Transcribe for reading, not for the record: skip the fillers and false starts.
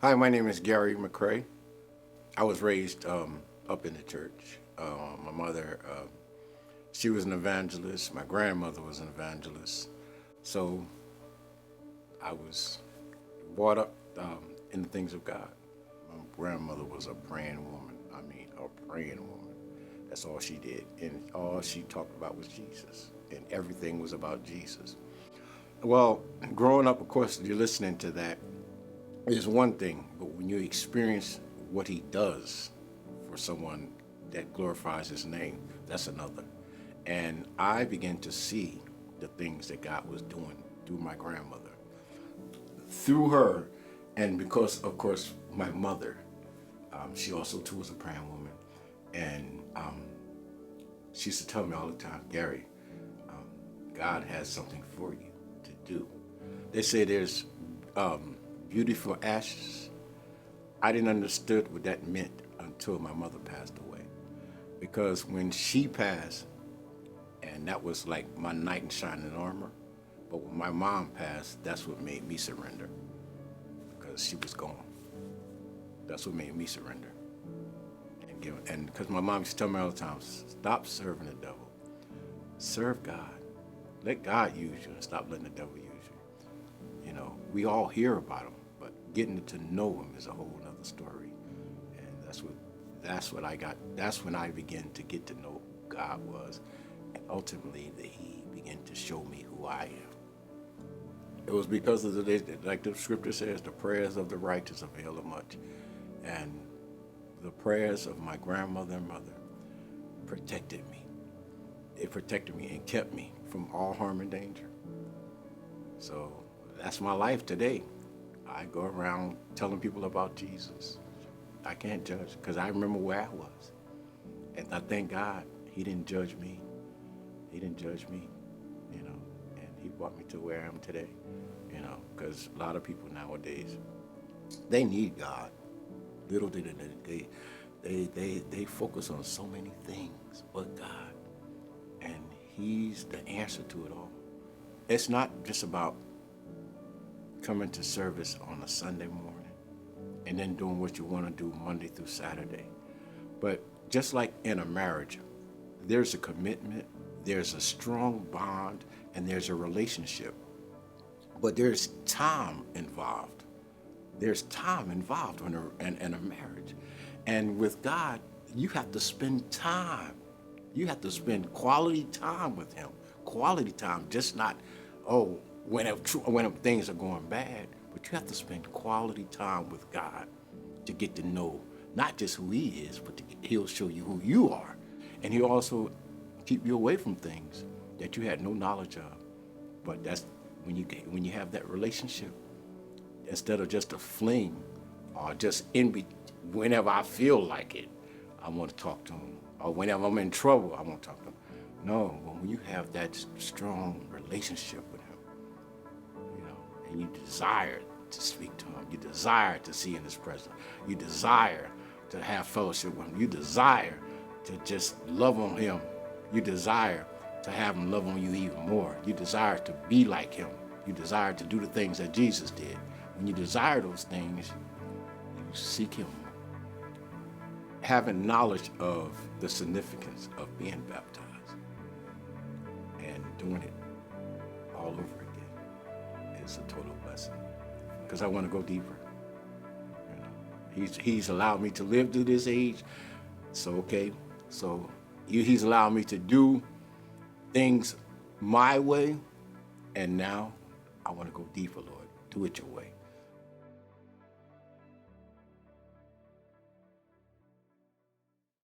Hi, my name is Gary McCrae. I was raised up in the church. My mother, she was an evangelist. My grandmother was an evangelist. So I was brought up in the things of God. My grandmother was a praying woman. I mean, a praying woman. That's all she did. And all she talked about was Jesus. And everything was about Jesus. Well, growing up, of course, you're listening to that is one thing, but when you experience what he does for someone that glorifies his name, that's another. And I began to see the things that God was doing through my grandmother, through her, and because, of course, my mother, she also too was a praying woman, and she used to tell me all the time, Gary, God has something for you to do. They say there's beauty for ashes. I didn't understood what that meant until my mother passed away. Because when she passed, and that was like my knight in shining armor, but when my mom passed, that's what made me surrender. Because she was gone. That's what made me surrender. And because my mom used to tell me all the time, stop serving the devil. Serve God. Let God use you and stop letting the devil use you. You know, we all hear about him, but getting to know him is a whole other story. And that's what I got. That's when I began to get to know who God was. And ultimately that he began to show me who I am. It was because of like the scripture says, the prayers of the righteous avail much. And the prayers of my grandmother and mother protected me. It protected me and kept me from all harm and danger. So that's my life today. I go around telling people about Jesus. I can't judge because I remember where I was. And I thank God he didn't judge me. He didn't judge me, you know, and he brought me to where I am today, you know, because a lot of people nowadays, they need God. Little did they focus on so many things but God. And he's the answer to it all. It's not just about coming to service on a Sunday morning and then doing what you want to do Monday through Saturday. But just like in a marriage, there's a commitment, there's a strong bond, and there's a relationship. But there's time involved. There's time involved in a marriage. And with God, you have to spend time. You have to spend quality time with him. Quality time, just not, when things are going bad, but you have to spend quality time with God to get to know not just who he is, but he'll show you who you are. And he'll also keep you away from things that you had no knowledge of. But that's when you have that relationship, instead of just a fling or just whenever I feel like it, I want to talk to him. Or whenever I'm in trouble, I want to talk to him. No, but when you have that strong relationship with him, you know, and you desire to speak to him, you desire to see in his presence, you desire to have fellowship with him, you desire to just love on him, you desire to have him love on you even more, you desire to be like him, you desire to do the things that Jesus did. When you desire those things, you seek him. Having knowledge of the significance of being baptized and doing it all over again is a total blessing. Because I want to go deeper. You know, he's allowed me to live to this age. So okay, so he's allowed me to do things my way, and now I want to go deeper, Lord. Do it your way.